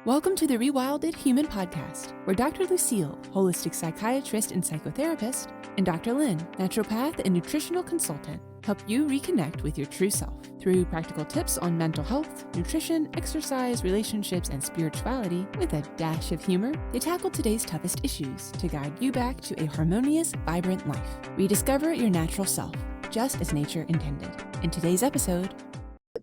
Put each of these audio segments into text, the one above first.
Welcome to the Rewilded Human Podcast, where Dr. Lucille, holistic psychiatrist and psychotherapist, and Dr. Lynn, naturopath and nutritional consultant, help you reconnect with your true self through practical tips on mental health, nutrition, exercise, relationships, and spirituality. With a dash of humor, they tackle today's toughest issues to guide you back to a harmonious, vibrant life. Rediscover your natural self, just as nature intended. In today's episode,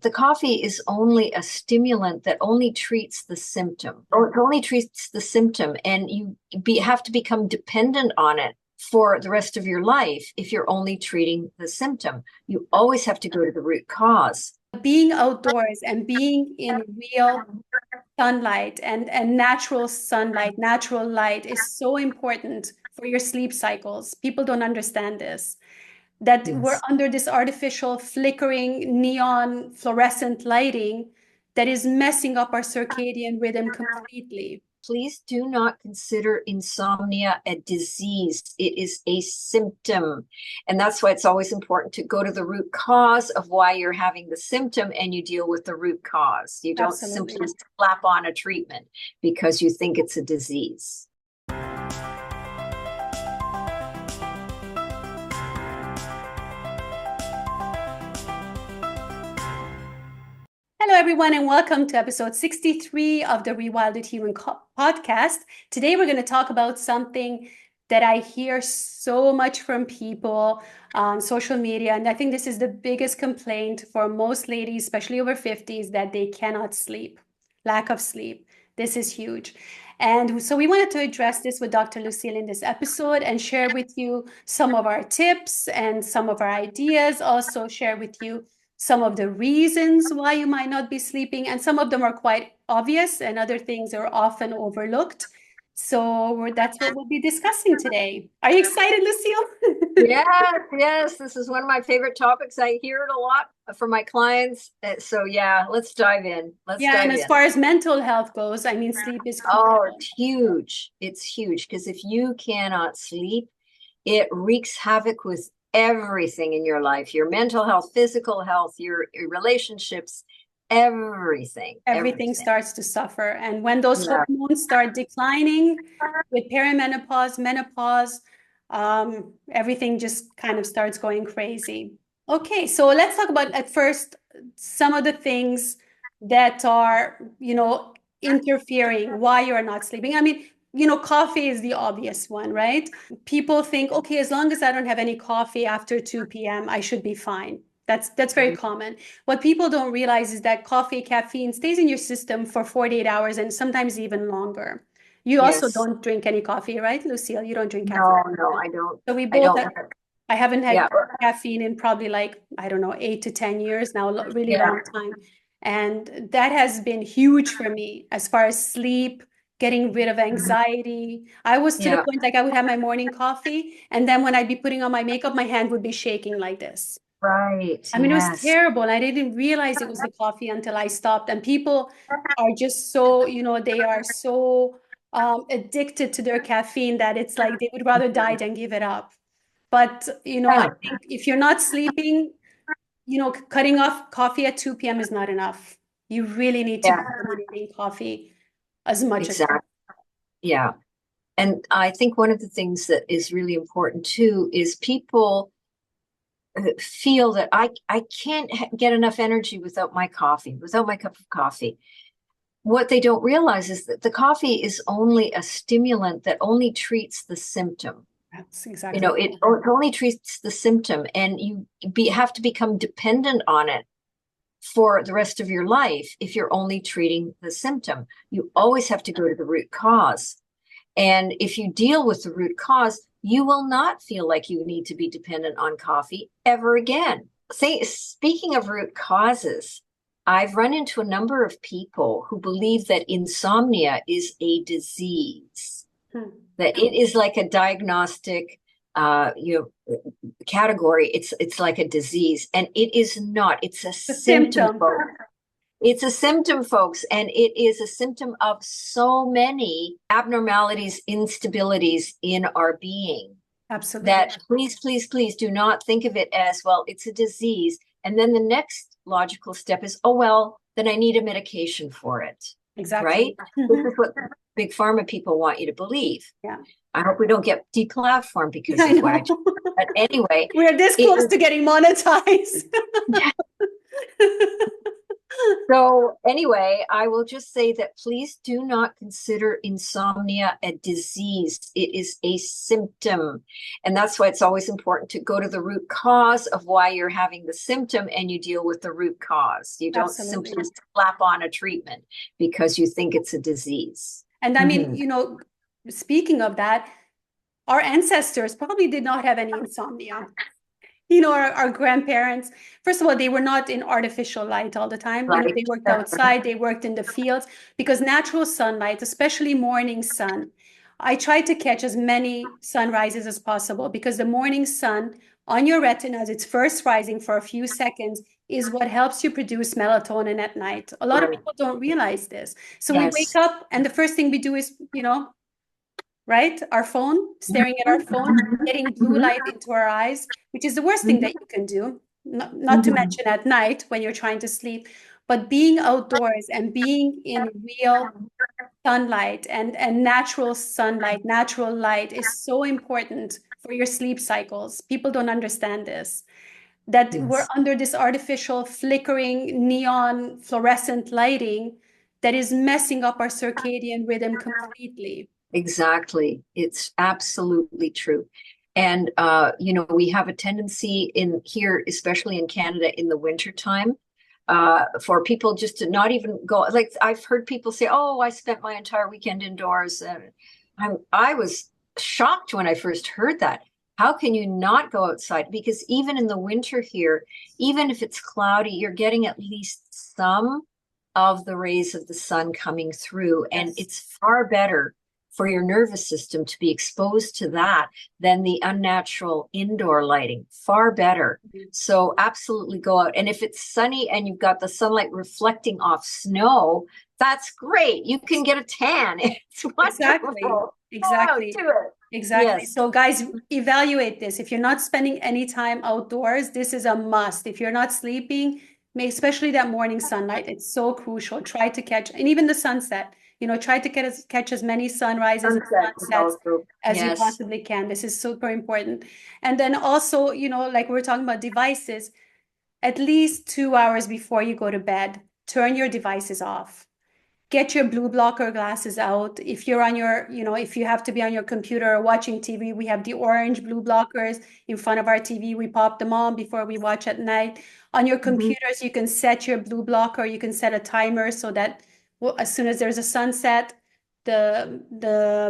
the coffee is only a stimulant that only treats the symptom. Or it only treats the symptom, and you have to become dependent on it for the rest of your life if you're only treating the symptom. You always have to go to the root cause. Being outdoors and being in real sunlight and natural sunlight, natural light is so important for your sleep cycles. People don't understand this. That Yes. We're under this artificial flickering neon fluorescent lighting that is messing up our circadian rhythm completely. Please do not consider insomnia a disease. It is a symptom. And that's why it's always important to go to the root cause of why you're having the symptom, and you deal with the root cause. You don't Absolutely. simply slap on a treatment because you think it's a disease. Hello, everyone, and welcome to episode 63 of the Rewilded Human Podcast. Today, we're going to talk about something that I hear so much from people on social media. And I think this is the biggest complaint for most ladies, especially over 50s, that they cannot sleep, lack of sleep. This is huge. And so we wanted to address this with Dr. Lucille in this episode and share with you some of our tips and some of our ideas, also share with you some of the reasons why you might not be sleeping, and some of them are quite obvious and other things are often overlooked. So that's what we'll be discussing today. Are you excited, Lucille? Yes, this is one of my favorite topics. I hear it a lot from my clients. So yeah, let's dive in. And as far as mental health goes, I mean, sleep is crucial. Oh, it's huge. It's huge, because if you cannot sleep, it wreaks havoc with everything in your life, your mental health, physical health, your relationships, everything Starts to suffer. And when those hormones start declining with perimenopause, menopause, everything just kind of starts going crazy. Okay, so let's talk about at first some of the things that are, interfering why you're not sleeping. I mean, coffee is the obvious one, right? People think, okay, as long as I don't have any coffee after 2 p.m., I should be fine. That's very common. What people don't realize is that caffeine stays in your system for 48 hours and sometimes even longer. You also don't drink any coffee, right, Lucille? You don't drink caffeine. No, I don't. So we both I haven't had caffeine in probably 8 to 10 years now, really long time. And that has been huge for me as far as sleep, getting rid of anxiety. I was to the point I would have my morning coffee, and then when I'd be putting on my makeup, my hand would be shaking like this. Right. I mean, it was terrible. And I didn't realize it was the coffee until I stopped. And people are just so, they are so addicted to their caffeine that it's like they would rather die than give it up. But, I think if you're not sleeping, cutting off coffee at 2 p.m. is not enough. You really need to be eliminating coffee as much as possible. Yeah. And I think one of the things that is really important too is people feel that I can't get enough energy without my coffee, without my cup of coffee. What they don't realize is that the coffee is only a stimulant that only treats the symptom. That's exactly. It only treats the symptom, and you have to become dependent on it for the rest of your life if you're only treating the symptom. You always have to go to the root cause. And if you deal with the root cause, you will not feel like you need to be dependent on coffee ever again. Speaking of root causes, I've run into a number of people who believe that insomnia is a disease, that it is like a diagnostic category. It's like a disease, and it is not. It's a symptom. It's a symptom, folks, and it is a symptom of so many abnormalities, instabilities in our being. Absolutely. That please do not think of it as, well, it's a disease. And then the next logical step is, oh, well, then I need a medication for it. Exactly. right? This is what big pharma people want you to believe. Yeah. I hope we don't get deplatformed because I of what I know. just said. But anyway, We're this it close is, to getting monetized. so anyway, I will just say that please do not consider insomnia a disease. It is a symptom. And that's why it's always important to go to the root cause of why you're having the symptom and you deal with the root cause. You don't Absolutely. simply slap on a treatment because you think it's a disease. And I mean, speaking of that, our ancestors probably did not have any insomnia. Our grandparents, first of all, they were not in artificial light all the time. Right. They worked outside, they worked in the fields, because natural sunlight, especially morning sun, I try to catch as many sunrises as possible, because the morning sun on your retina, as it's first rising for a few seconds, is what helps you produce melatonin at night. A lot of people don't realize this. So we wake up and the first thing we do is, right? Our phone, staring at our phone, getting blue light into our eyes, which is the worst thing that you can do, not to mention at night when you're trying to sleep. But being outdoors and being in real sunlight and natural sunlight, natural light is so important for your sleep cycles. People don't understand this, that we're under this artificial flickering neon fluorescent lighting that is messing up our circadian rhythm completely. Exactly. It's absolutely true. And, we have a tendency in here, especially in Canada in the wintertime, for people just to not even go. Like I've heard people say, oh, I spent my entire weekend indoors. And I was shocked when I first heard that. How can you not go outside? Because even in the winter here, even if it's cloudy, you're getting at least some of the rays of the sun coming through. And it's far better for your nervous system to be exposed to that than the unnatural indoor lighting. Far better. So absolutely go out. And if it's sunny and you've got the sunlight reflecting off snow, that's great. You can get a tan. It's wonderful. Exactly. Go out, do it. Exactly. Yes. So guys, evaluate this. If you're not spending any time outdoors, this is a must. If you're not sleeping, especially that morning sunlight, it's so crucial. Try to catch, and even the sunset, try to catch as many sunrises and sunsets as you possibly can. This is super important. And then also, like we're talking about devices, at least 2 hours before you go to bed, turn your devices off. Get your blue blocker glasses out. If you're on if you have to be on your computer or watching TV, we have the orange blue blockers in front of our TV. We pop them on before we watch at night. On your computers, you can set your blue blocker. You can set a timer so that as soon as there's a sunset, the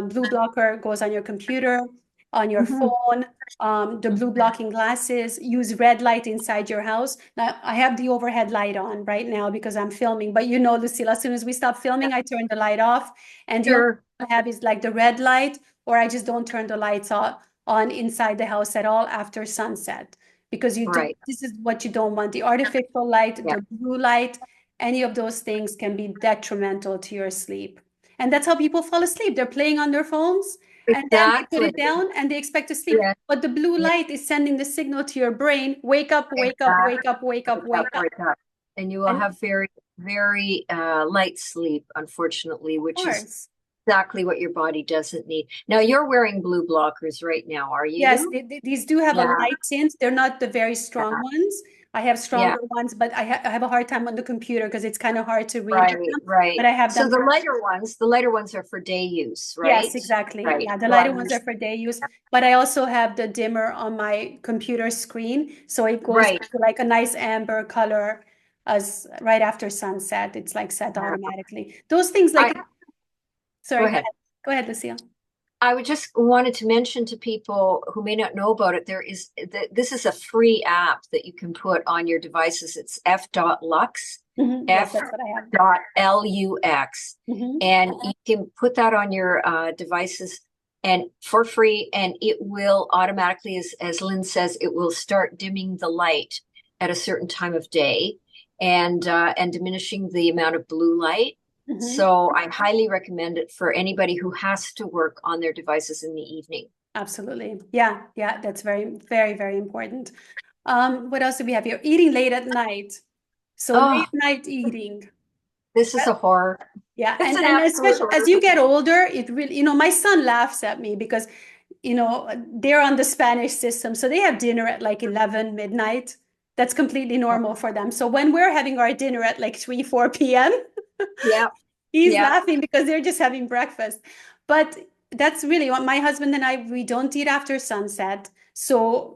blue blocker goes on your computer, on your phone. The blue blocking glasses, use red light inside your house. Now, I have the overhead light on right now because I'm filming, but Lucille, as soon as we stop filming, I turn the light off. And the only thing I have is like the red light, or I just don't turn the lights on inside the house at all after sunset, because this is what you don't want. The artificial light, the blue light, any of those things can be detrimental to your sleep. And that's how people fall asleep. They're playing on their phones. And then they put it down and they expect to sleep. But the blue light is sending the signal to your brain, wake up, wake up, wake up, wake up, wake up. And you will have very, very light sleep, unfortunately, which is exactly what your body doesn't need. Now, you're wearing blue blockers right now, are you? Yes, these do have a light tint. They're not the very strong ones. I have stronger ones, but I have a hard time on the computer because it's kind of hard to read them. Right. But I have them. So the lighter ones are for day use, right? Yes, exactly. Yeah, the lighter ones are for day use. But I also have the dimmer on my computer screen, so it goes to like a nice amber color as right after sunset. It's like set automatically. Those things like. Sorry, go ahead, Lucille. I would just wanted to mention to people who may not know about it, this is a free app that you can put on your devices. It's f.lux, Yes, that's what I have. f.lux. And you can put that on your devices and for free, and it will automatically, as Lynn says, it will start dimming the light at a certain time of day and diminishing the amount of blue light. So I highly recommend it for anybody who has to work on their devices in the evening. Absolutely. Yeah, that's very, very, very important. What else do we have here? Eating late at night. So late night eating. This is a horror. Yeah, It's an and absolute especially as horror. you get older, it really, my son laughs at me because, they're on the Spanish system, so they have dinner at like 11 midnight. That's completely normal for them. So when we're having our dinner at like 3, 4 p.m., Yeah. he's Yeah. laughing because they're just having breakfast. But that's really what my husband and I, we don't eat after sunset. So,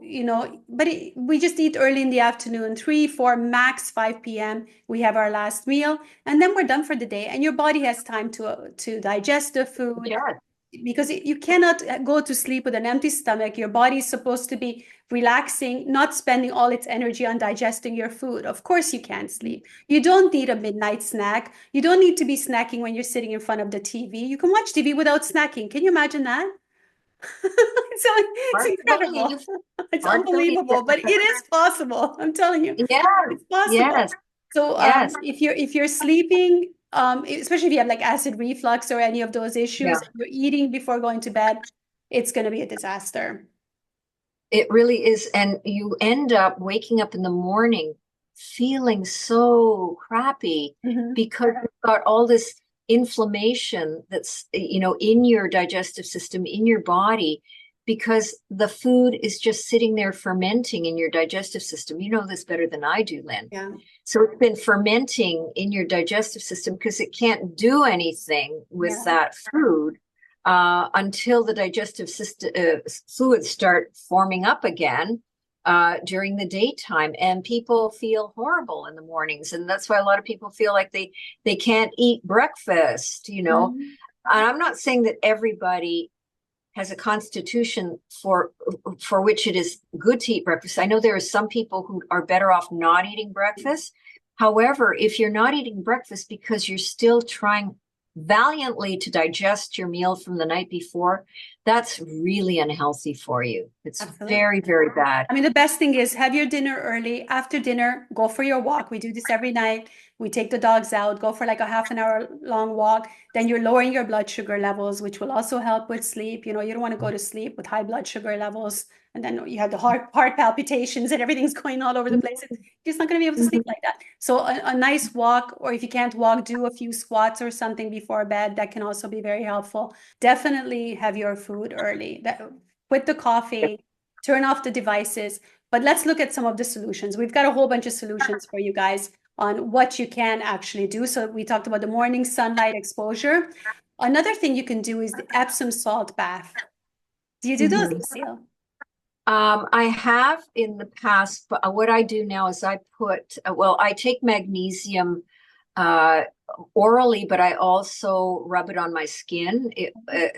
but we just eat early in the afternoon, 3, 4, max 5 p.m. We have our last meal, and then we're done for the day. And your body has time to digest the food, Yeah. because you cannot go to sleep with an empty stomach. Your body is supposed to be relaxing, not spending all its energy on digesting your food. Of course, you can't sleep. You don't need a midnight snack. You don't need to be snacking when you're sitting in front of the TV. You can watch TV without snacking. Can you imagine that? It's Hard to incredible. believe. It's Hard to believe. unbelievable, but it is possible. I'm telling you, Yes. it's possible. Yes. So Yes. if you're sleeping, especially if you have like acid reflux or any of those issues, Yeah. you're eating before going to bed, it's going to be a disaster. It really is. And you end up waking up in the morning feeling so crappy Mhm. because you've got all this inflammation that's, in your digestive system, in your body, because the food is just sitting there fermenting in your digestive system. You know this better than I do, Lynn. Yeah. So it's been fermenting in your digestive system because it can't do anything with that food until the digestive system fluids start forming up again during the daytime, and people feel horrible in the mornings, and that's why a lot of people feel like they can't eat breakfast. Mhm. And I'm not saying that everybody has a constitution for which it is good to eat breakfast. I know there are some people who are better off not eating breakfast. However, if you're not eating breakfast because you're still trying valiantly to digest your meal from the night before, that's really unhealthy for you. It's Absolutely. very, very bad. I mean, the best thing is have your dinner early. After dinner, go for your walk. We do this every night. We take the dogs out, go for like a half an hour long walk. Then you're lowering your blood sugar levels, which will also help with sleep. You don't want to go to sleep with high blood sugar levels. And then you have the heart palpitations and everything's going all over the place. You're just not going to be able to sleep like that. So a nice walk, or if you can't walk, do a few squats or something before bed. That can also be very helpful. Definitely have your food early. Quit the coffee, turn off the devices. But let's look at some of the solutions. We've got a whole bunch of solutions for you guys on what you can actually do. So we talked about the morning sunlight exposure. Another thing you can do is the Epsom salt bath. Do you do those, Lucille? I have in the past, but what I do now is I take magnesium orally, but I also rub it on my skin.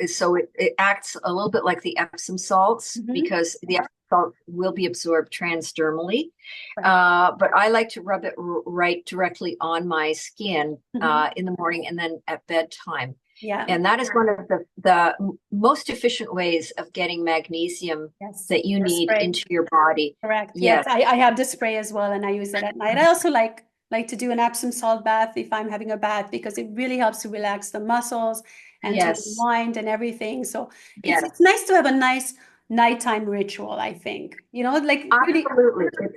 So it acts a little bit like the Epsom salts, because the Epsom salt will be absorbed transdermally. But I like to rub it right directly on my skin in the morning and then at bedtime. Yeah. And that is one of the most efficient ways of getting magnesium that you need into your body. Correct. Yes. I have the spray as well, and I use it at night. I also like to do an Epsom salt bath if I'm having a bath, because it really helps to relax the muscles and to unwind and everything. So it's nice to have a nice nighttime ritual, I think. Like really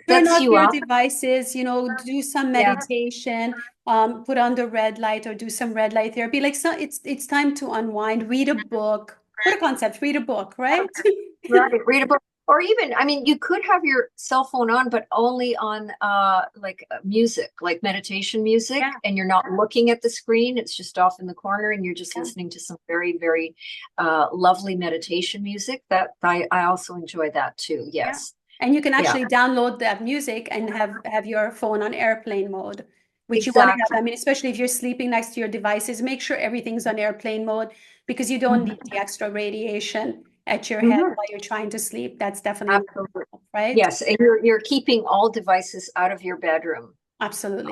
turn off your devices, do some meditation, put on the red light or do some red light therapy. Like, so it's time to unwind, read a book. What a concept, read a book, right? Right, read a book. Or even, I mean, you could have your cell phone on, but only on like music, like meditation music, and you're not looking at the screen. It's just off in the corner, and you're just listening to some very, very lovely meditation music. That I also enjoy that too. Yes. Yeah. And you can actually download that music and have your phone on airplane mode, which you want to have. I mean, especially if you're sleeping next to your devices, make sure everything's on airplane mode, because you don't need the extra radiation at your head while you're trying to sleep. That's definitely important, right? Yes, and you're keeping all devices out of your bedroom. Absolutely.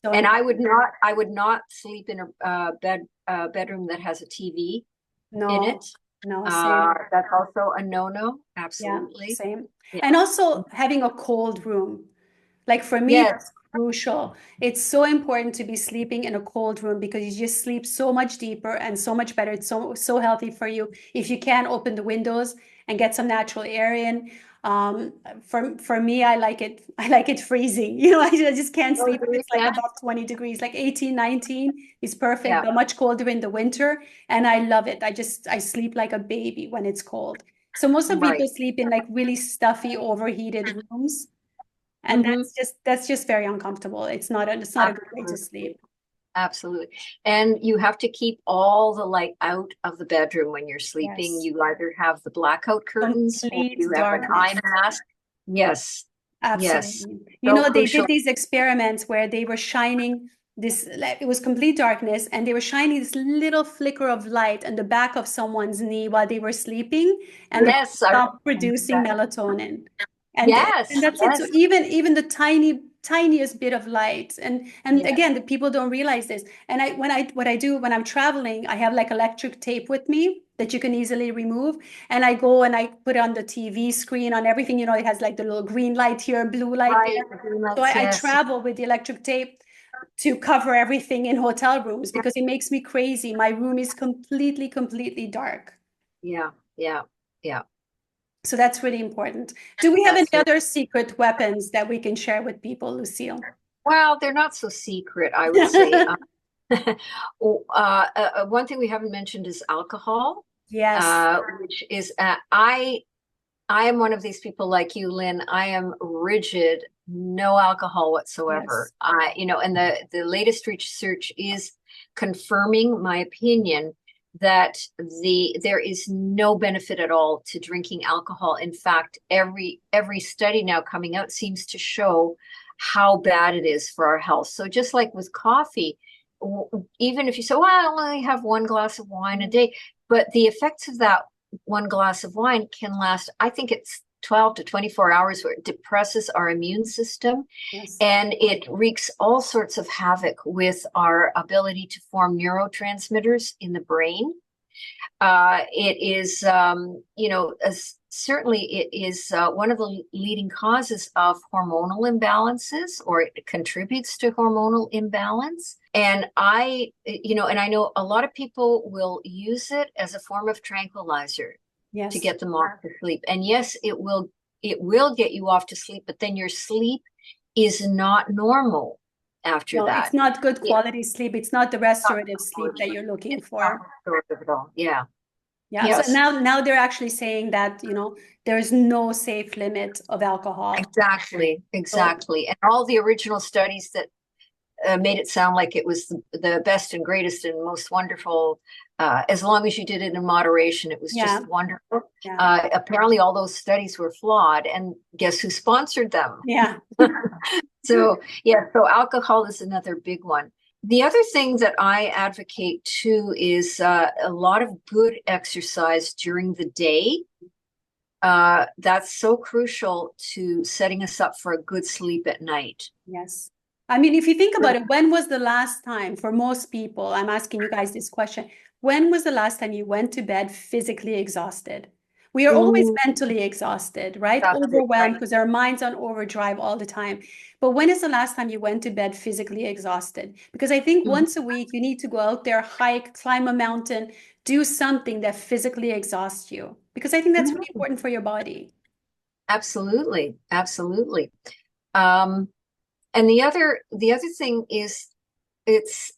And I would not sleep in a bedroom that has a TV in it. No, same. That's also a no-no. Absolutely. Yeah, same. And also having a cold room. Like for me, that's crucial. It's so important to be sleeping in a cold room, because you just sleep so much deeper and so much better. It's so healthy for you. If you can, open the windows and get some natural air in. For me, I like it freezing. I just can't sleep if it's like Yeah. above 20 degrees, like 18, 19 is perfect, Yeah. but much colder in the winter. And I love it. I sleep like a baby when it's cold. So most of people sleep in like really stuffy, overheated rooms. And that's just very uncomfortable. It's not a good way to sleep. Absolutely. And you have to keep all the light out of the bedroom when you're sleeping. Yes. You either have the blackout curtains or Complete you have an eye mask. Yes. Yes. Absolutely. So They crucial. did these experiments where they were shining this, like, it was complete darkness, and they were shining this little flicker of light on the back of someone's knee while they were sleeping, and they Yes. stopped producing melatonin. And Yes. that's it. So even the tiniest bit of light, and again, the people don't realize this. And what I do when I'm traveling, I have like electric tape with me that you can easily remove, and I go and I put it on the TV screen, on everything. It has like the little green light here, blue light there. So I travel with the electric tape to cover everything in hotel rooms because it makes me crazy. My room is completely dark. Yeah. So that's really important. Do we have any other secret weapons that we can share with people, Lucille? Well, they're not so secret, I would say. One thing we haven't mentioned is alcohol. Yes. Which is, I am one of these people like you, Lynn. I am rigid, no alcohol whatsoever. Yes. And the latest research is confirming my opinion that there is no benefit at all to drinking alcohol. In fact, every study now coming out seems to show how bad it is for our health. So just like with coffee, even if you say, well, I only have one glass of wine a day, but the effects of that one glass of wine can last, I think it's 12 to 24 hours, where it depresses our immune system. Yes. And it wreaks all sorts of havoc with our ability to form neurotransmitters in the brain. It is, certainly it is one of the leading causes of hormonal imbalances, or it contributes to hormonal imbalance. And I know a lot of people will use it as a form of tranquilizer to get them off to sleep. And yes, it will get you off to sleep, but then your sleep is not normal after that. It's not good quality sleep. It's not the restorative sleep that you're looking for. Not restorative at all. Yeah. Yeah. Yes. So now they're actually saying that, there is no safe limit of alcohol. Exactly. And all the original studies that made it sound like it was the best and greatest and most wonderful, as long as you did it in moderation, it was just wonderful. Yeah. Apparently all those studies were flawed, and guess who sponsored them? Yeah. So alcohol is another big one. The other thing that I advocate too is a lot of good exercise during the day. That's so crucial to setting us up for a good sleep at night. Yes. I mean, if you think about it, when was the last time, for most people, I'm asking you guys this question, when was the last time you went to bed physically exhausted? We are always mentally exhausted, right? Overwhelmed, because our mind's on overdrive all the time. But when is the last time you went to bed physically exhausted? Because I think once a week, you need to go out there, hike, climb a mountain, do something that physically exhausts you. Because I think that's really important for your body. Absolutely. And the other thing is, it's,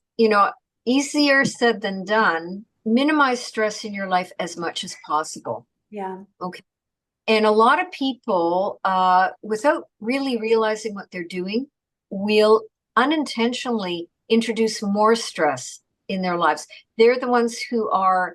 easier said than done. Minimize stress in your life as much as possible. Yeah. Okay. And a lot of people, without really realizing what they're doing, will unintentionally introduce more stress in their lives. They're the ones who are,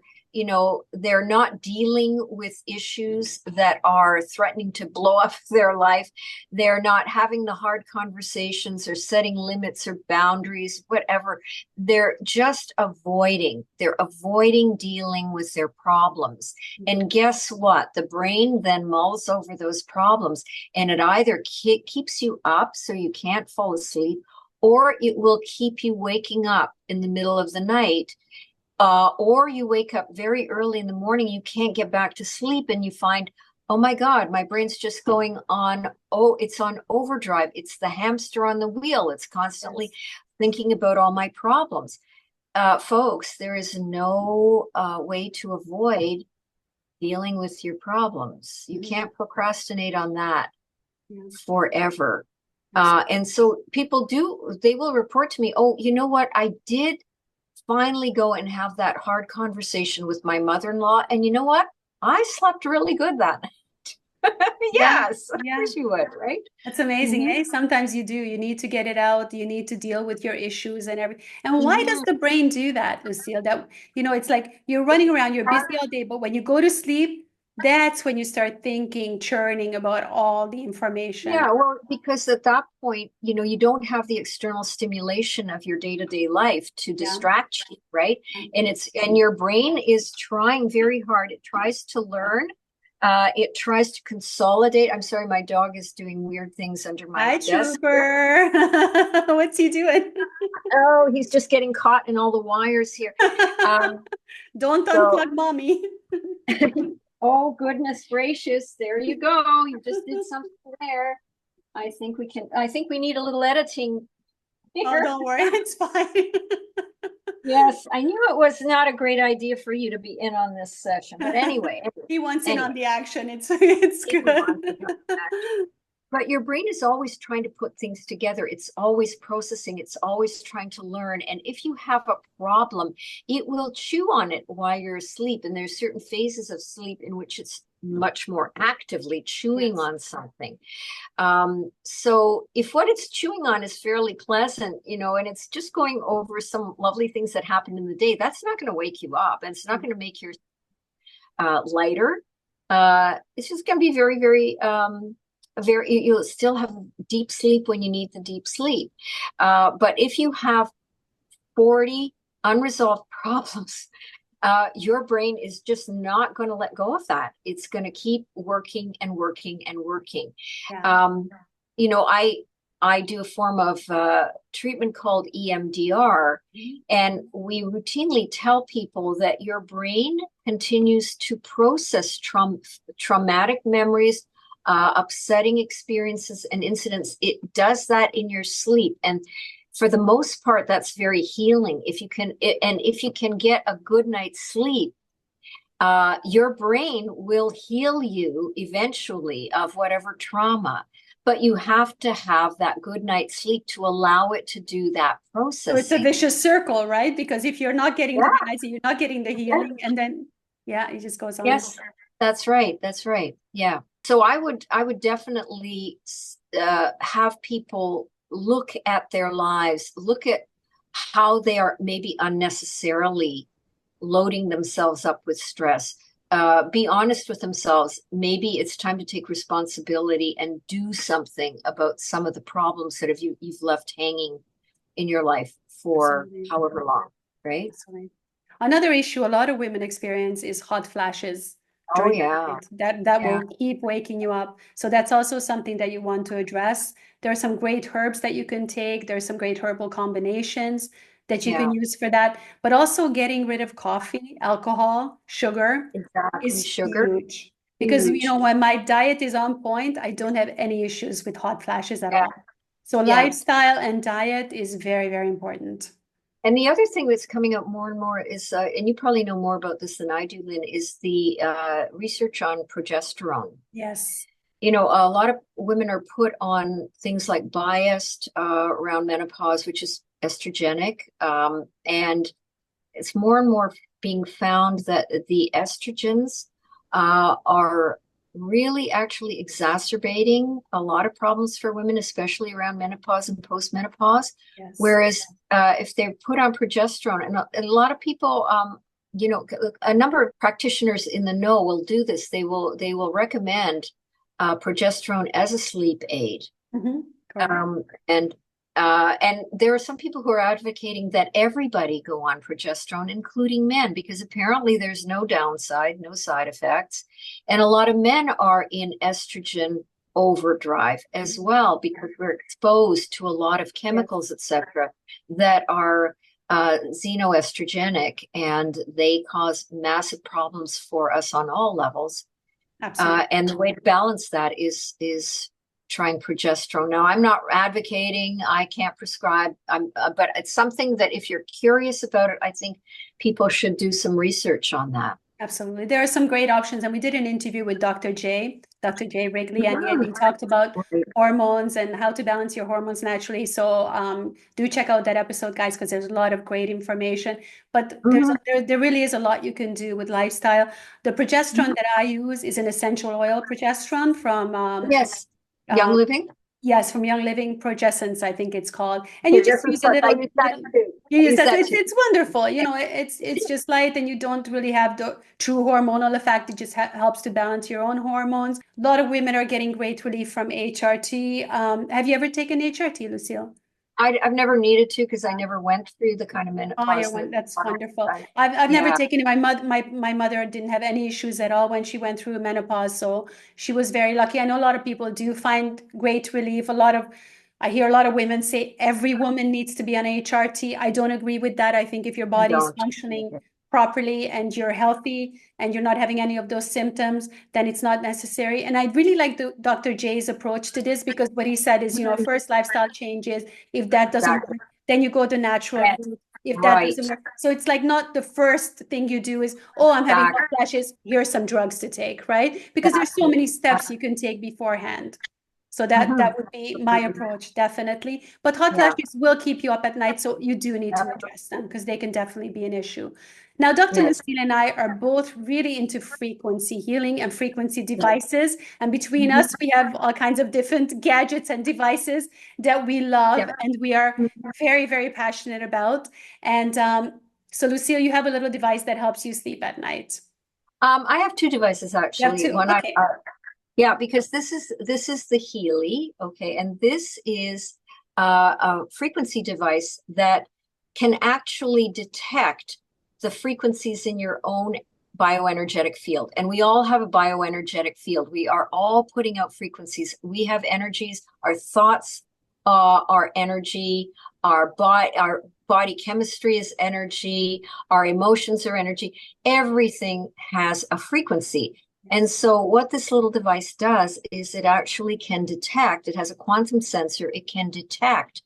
they're not dealing with issues that are threatening to blow up their life. They're not having the hard conversations or setting limits or boundaries, whatever. They're just avoiding. They're avoiding dealing with their problems. And guess what? The brain then mulls over those problems, and it either keeps you up so you can't fall asleep, or it will keep you waking up in the middle of the night. Or you wake up very early in the morning, you can't get back to sleep, and you find, oh my God, my brain's just going on, it's on overdrive. It's the hamster on the wheel. It's constantly thinking about all my problems. Folks, there is no way to avoid dealing with your problems. You can't procrastinate on that Yeah. forever. And so people they will report to me, oh, you know what? I did finally go and have that hard conversation with my mother-in-law. And you know what? I slept really good that night. Yes, of course you would, right? That's amazing. Mhm. Sometimes you do. You need to get it out. You need to deal with your issues and everything. And why does the brain do that, Lucille? That, it's like you're running around, you're busy all day, but when you go to sleep, that's when you start thinking, churning about all the information. Yeah, well, because at that point, you don't have the external stimulation of your day-to-day life to distract you, right? And your brain is trying very hard. It tries to learn. It tries to consolidate. I'm sorry, my dog is doing weird things under my Hi, desk. Trooper. What's he doing? Oh, he's just getting caught in all the wires here. Don't unplug mommy. Oh, goodness gracious. There you go. You just did something there. I think we need a little editing here. Oh, don't worry. It's fine. Yes, I knew it was not a great idea for you to be in on this session. But anyway. He wants in on the action. It's good. But your brain is always trying to put things together. It's always processing. It's always trying to learn. And if you have a problem, it will chew on it while you're asleep. And there's certain phases of sleep in which it's much more actively chewing on something. So if what it's chewing on is fairly pleasant, and it's just going over some lovely things that happened in the day, that's not going to wake you up. And it's not going to make your lighter. It's just going to be very, very you'll still have deep sleep when you need the deep sleep. But if you have 40 unresolved problems, your brain is just not going to let go of that. It's going to keep working and working and working. I do a form of treatment called EMDR, and we routinely tell people that your brain continues to process traumatic memories, upsetting experiences and incidents. It does that in your sleep. And for the most part, that's very healing. If you can get a good night's sleep, your brain will heal you eventually of whatever trauma. But you have to have that good night's sleep to allow it to do that processing. So it's a vicious circle, right? Because if you're not getting the nights, you're not getting the healing, and then it just goes on. Yes, that's right. That's right. Yeah. So I would definitely have people look at their lives, look at how they are maybe unnecessarily loading themselves up with stress. Be honest with themselves. Maybe it's time to take responsibility and do something about some of the problems that you've left hanging in your life for however long, right? Another issue a lot of women experience is hot flashes. Oh yeah. That will keep waking you up. So that's also something that you want to address. There are some great herbs that you can take. There's some great herbal combinations that you can use for that. But also getting rid of coffee, alcohol, sugar is huge. Because when my diet is on point, I don't have any issues with hot flashes at all. So lifestyle and diet is very, very important. And the other thing that's coming up more and more is, and you probably know more about this than I do, Lynn, is the research on progesterone. Yes. A lot of women are put on things like Biased around menopause, which is estrogenic. And it's more and more being found that the estrogens are really actually exacerbating a lot of problems for women, especially around menopause and postmenopause. Yes. Whereas if they're put on progesterone, and a lot of people, a number of practitioners in the know will do this. They will recommend progesterone as a sleep aid. And there are some people who are advocating that everybody go on progesterone, including men, because apparently there's no downside, no side effects. And a lot of men are in estrogen overdrive as well, because we're exposed to a lot of chemicals, etc., that are xenoestrogenic, and they cause massive problems for us on all levels. Absolutely. And the way to balance that is trying progesterone. Now, I'm not advocating, I can't prescribe, but it's something that if you're curious about it, I think people should do some research on that. Absolutely. There are some great options. And we did an interview with Dr. J. Wrigley, and he talked about hormones and how to balance your hormones naturally. So do check out that episode, guys, because there's a lot of great information. But there really is a lot you can do with lifestyle. The progesterone that I use is an essential oil progesterone from Yes, Young Living. Yes, from Young Living, Progessence, I think it's called. And you just use a I little. use that too. You use that. It's wonderful. You know, it's just light, and you don't really have the true hormonal effect. It just helps to balance your own hormones. A lot of women are getting great relief from HRT. Have you ever taken HRT, Lucille? I've never needed to because I never went through the kind of menopause. That's wonderful. I've never taken it. My mother didn't have any issues at all when she went through menopause, so she was very lucky. I know a lot of people do find great relief. I hear a lot of women say every woman needs to be on HRT. I don't agree with that. I think if your body is functioning properly and you're healthy and you're not having any of those symptoms, then it's not necessary. And I really like the Dr. J's approach to this, because what he said is, first lifestyle changes. If that doesn't work, then you go the natural route. If that doesn't work, so it's like not the first thing you do is, oh, I'm having hot flashes, here's some drugs to take, right? Because there's so many steps you can take beforehand. So that would be my approach, definitely. But hot flashes will keep you up at night, so you do need to address them because they can definitely be an issue. Now, Dr. Lucille and I are both really into frequency healing and frequency devices. And between us, we have all kinds of different gadgets and devices that we love and we are very, very passionate about. And so, Lucille, you have a little device that helps you sleep at night. I have two devices, actually. You have two? Yeah, because this is the Healy, okay, and this is a frequency device that can actually detect the frequencies in your own bioenergetic field. And we all have a bioenergetic field. We are all putting out frequencies. We have energies, our thoughts are energy, our body chemistry is energy, our emotions are energy. Everything has a frequency. And so what this little device does is it actually can detect, it has a quantum sensor, it can detect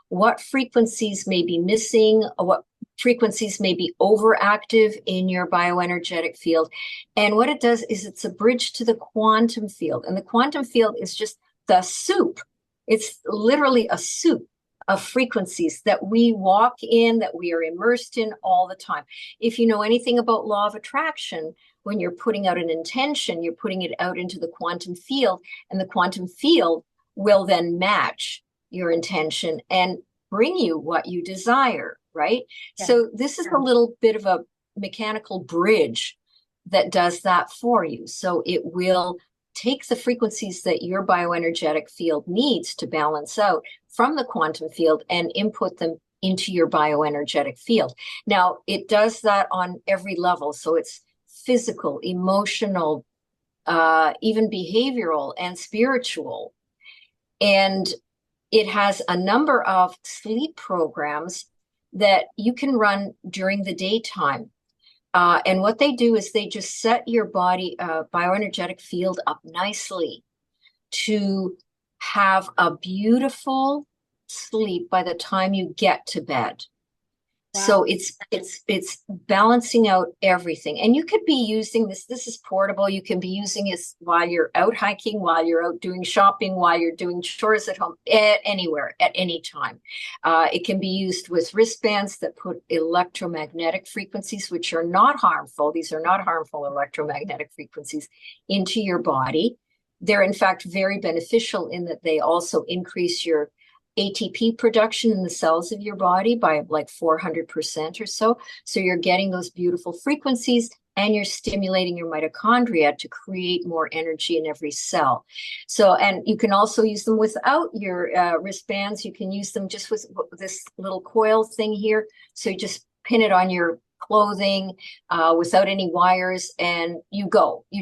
what frequencies may be missing, what frequencies may be overactive in your bioenergetic field. And what it does is it's a bridge to the quantum field. And the quantum field is just the soup. It's literally a soup of frequencies that we walk in, that we are immersed in all the time. If you know anything about law of attraction, when you're putting out an intention, you're putting it out into the quantum field, and the quantum field will then match your intention and bring you what you desire, right? Yeah. So this is a little bit of a mechanical bridge that does that for you. So it will take the frequencies that your bioenergetic field needs to balance out from the quantum field and input them into your bioenergetic field. Now, it does that on every level. So it's physical, emotional, even behavioral and spiritual. And it has a number of sleep programs that you can run during the daytime. And what they do is they just set your body bioenergetic field up nicely to have a beautiful sleep by the time you get to bed. Wow. So it's balancing out everything. And you could be using this is portable. You can be using this while you're out hiking, while you're out doing shopping, while you're doing chores at home, anywhere, at any time. It can be used with wristbands that put electromagnetic frequencies, which are not harmful. These are not harmful electromagnetic frequencies into your body. They're in fact very beneficial in that they also increase your ATP production in the cells of your body by like 400% or so. So you're getting those beautiful frequencies and you're stimulating your mitochondria to create more energy in every cell. So, and you can also use them without your wristbands. You can use them just with this little coil thing here. So you just pin it on your clothing without any wires, and you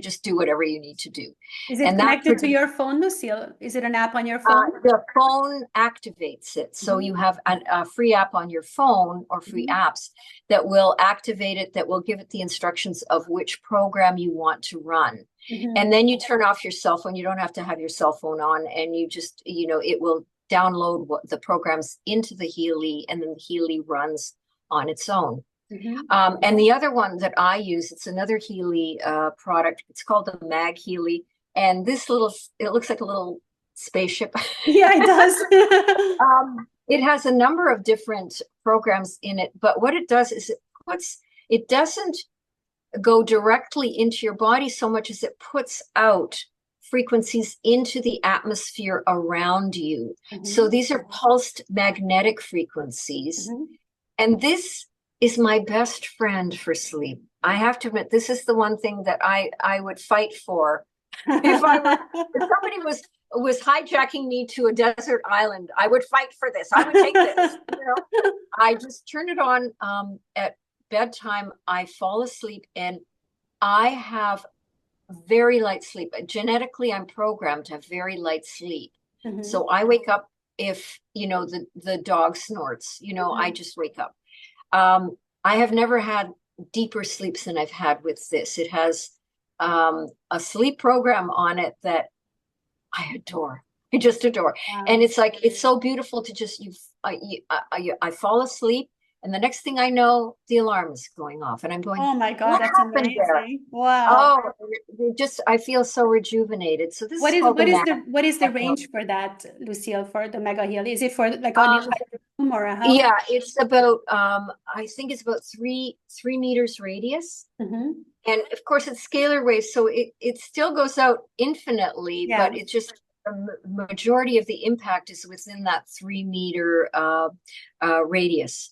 just do whatever you need to do. Is it connected to your phone, Lucille? Is it an app on your phone? The phone activates it. So you have a free app on your phone or free apps that will activate it, that will give it the instructions of which program you want to run. And then you turn off your cell phone. You don't have to have your cell phone on, and you just, it will download the programs into the Healy, and then the Healy runs on its own. And the other one that I use, it's another Healy product. It's called the Mag Healy. And this it looks like a little spaceship. Yeah, it does. It has a number of different programs in it, but what it does is it doesn't go directly into your body so much as it puts out frequencies into the atmosphere around you. So these are pulsed magnetic frequencies. And this is my best friend for sleep. I have to admit, this is the one thing that I would fight for. If somebody was hijacking me to a desert island, I would fight for this. I would take this. I just turn it on at bedtime. I fall asleep and I have very light sleep. Genetically, I'm programmed to have very light sleep. So I wake up if, the dog snorts, I just wake up. I have never had deeper sleeps than I've had with this. It has a sleep program on it that I adore. I just adore. Wow. And it's so beautiful to just, I fall asleep. And the next thing I know, the alarm is going off, and I'm going, oh my God, that's amazing! There? Wow! Oh, I feel so rejuvenated. So this what is the range for that, Lucille? For the Mega Heal, is it for like a room or a house? Yeah, it's about I think it's about 3 meters radius, and of course it's scalar waves, so it still goes out infinitely, but it's just the majority of the impact is within that 3 meter radius.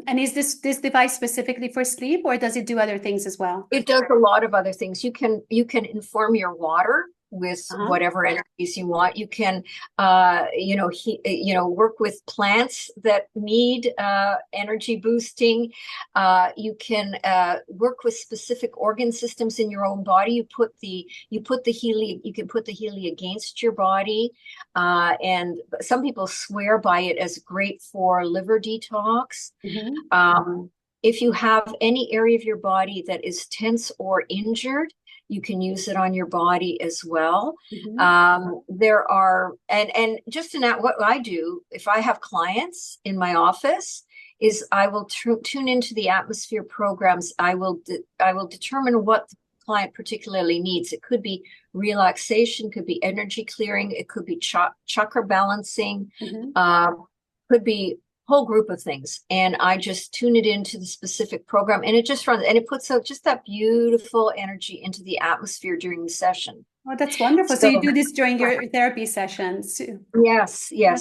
And is this device specifically for sleep, or does it do other things as well? It does a lot of other things. You can inform your water with whatever energies you want. You can work with plants that need energy boosting. You can work with specific organ systems in your own body. You can put the Healy against your body, and some people swear by it as great for liver detox. If you have any area of your body that is tense or injured, you can use it on your body as well. There are, and just in that, what I do, if I have clients in my office, is I will tune into the atmosphere programs. I will determine what the client particularly needs. It could be relaxation, could be energy clearing, it could be chakra balancing, could be whole group of things, and I just tune it into the specific program, and it just runs, and it puts out just that beautiful energy into the atmosphere during the session. Oh, that's wonderful. So you do this during your therapy sessions too? Yes. Yeah.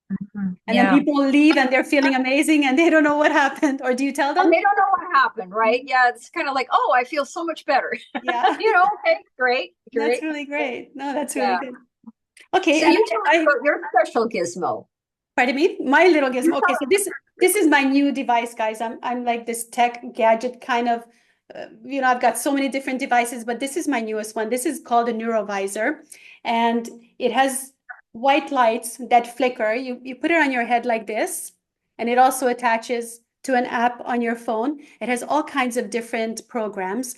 And then people leave and they're feeling amazing and they don't know what happened, or do you tell them? And they don't know what happened, right? Yeah, it's kind of like, oh, I feel so much better. Yeah. Okay, great. That's really great. No, that's really good. Okay. So you tell me about your special gizmo. Pardon me? My little gizmo. Okay, so this is my new device, guys. I'm like this tech gadget kind of, I've got so many different devices, but this is my newest one. This is called a Neurovisor, and it has white lights that flicker. You put it on your head like this, and it also attaches to an app on your phone. It has all kinds of different programs,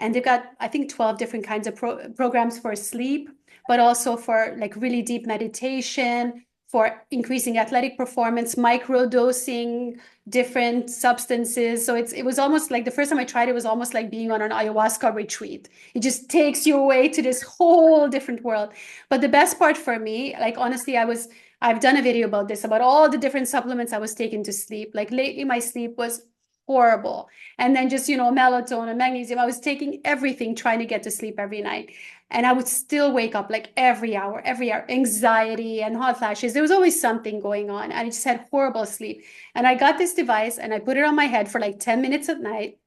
and they've got, I think, 12 different kinds of programs for sleep, but also for like really deep meditation, for increasing athletic performance, micro-dosing different substances. So it was almost like, the first time I tried it was almost like being on an ayahuasca retreat. It just takes you away to this whole different world. But the best part for me, like honestly, I've done a video about this, about all the different supplements I was taking to sleep. Like lately my sleep was horrible. And then just, melatonin, magnesium, I was taking everything, trying to get to sleep every night. And I would still wake up like every hour, anxiety and hot flashes. There was always something going on. And I just had horrible sleep. And I got this device and I put it on my head for like 10 minutes at night,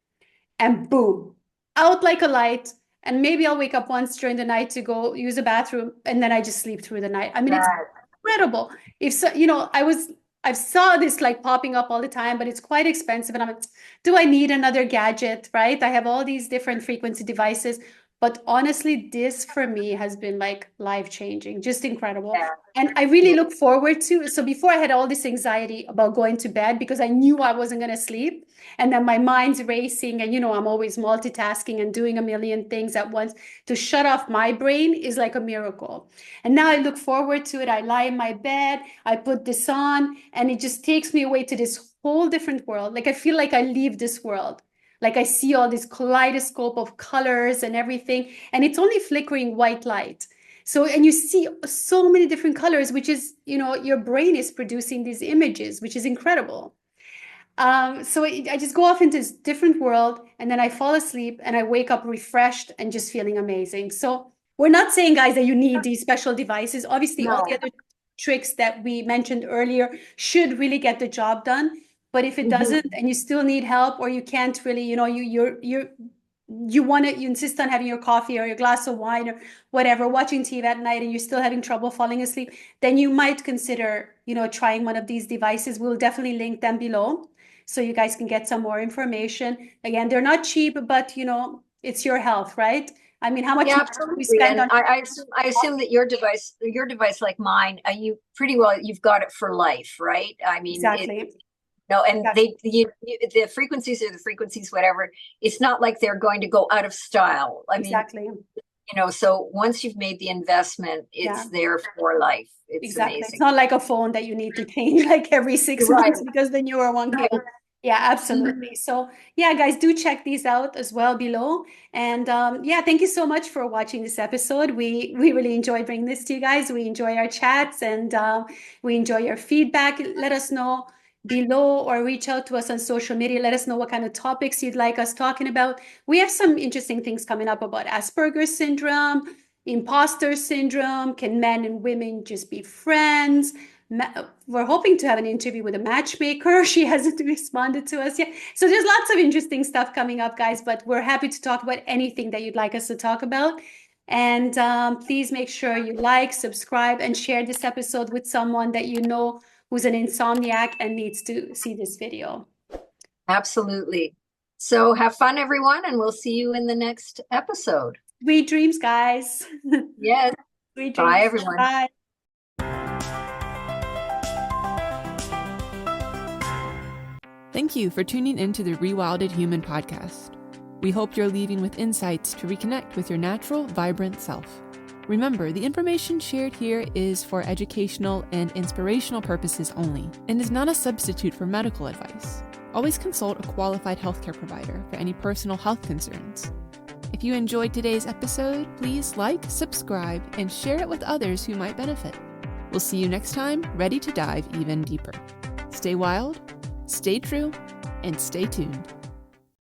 and boom, out like a light. And maybe I'll wake up once during the night to go use a bathroom, and then I just sleep through the night. I mean, it's incredible. I saw this like popping up all the time, but it's quite expensive. And I'm like, do I need another gadget, right? I have all these different frequency devices. But honestly, this for me has been like life-changing, just incredible. Yeah. And I really look forward to, so before I had all this anxiety about going to bed because I knew I wasn't going to sleep. And then my mind's racing and, I'm always multitasking and doing a million things at once. To shut off my brain is like a miracle. And now I look forward to it. I lie in my bed, I put this on, and it just takes me away to this whole different world. Like I feel like I leave this world. Like I see all this kaleidoscope of colors and everything, and it's only flickering white light. So, and you see so many different colors, which is, your brain is producing these images, which is incredible. I just go off into this different world, and then I fall asleep and I wake up refreshed and just feeling amazing. So we're not saying, guys, that you need these special devices. Obviously, all the other tricks that we mentioned earlier should really get the job done. But if it doesn't, and you still need help, or you can't really, you insist on having your coffee or your glass of wine or whatever, watching TV at night, and you're still having trouble falling asleep, then you might consider, trying one of these devices. We'll definitely link them below, so you guys can get some more information. Again, they're not cheap, but it's your health, right? I mean, how much Yeah, money absolutely. we spend on I assume that your device like mine, you pretty well, you've got it for life, right? I mean, exactly. and Exactly. the frequencies are the frequencies, whatever. It's not like they're going to go out of style. I mean, Exactly. so once you've made the investment, it's there for life. It's Exactly. amazing. It's not like a phone that you need to change like every 6 months because the newer one came. Yeah, absolutely. So yeah, guys, do check these out as well below. And thank you so much for watching this episode. We really enjoy bringing this to you guys. We enjoy our chats, and we enjoy your feedback. Let us know below or reach out to us on social media. Let us know what kind of topics you'd like us talking about. We have some interesting things coming up about Asperger's syndrome, imposter syndrome. Can men and women just be friends? We're hoping to have an interview with a matchmaker. She hasn't responded to us yet. So there's lots of interesting stuff coming up, guys, but we're happy to talk about anything that you'd like us to talk about. And please make sure you like, subscribe, and share this episode with someone that you know who's an insomniac and needs to see this video. Absolutely. So have fun, everyone, and we'll see you in the next episode. Sweet dreams, guys. Yes. Sweet dreams. Bye, everyone. Bye. Thank you for tuning into the Rewilded Human podcast. We hope you're leaving with insights to reconnect with your natural, vibrant self. Remember, the information shared here is for educational and inspirational purposes only, and is not a substitute for medical advice. Always consult a qualified healthcare provider for any personal health concerns. If you enjoyed today's episode, please like, subscribe, and share it with others who might benefit. We'll see you next time, ready to dive even deeper. Stay wild, stay true, and stay tuned.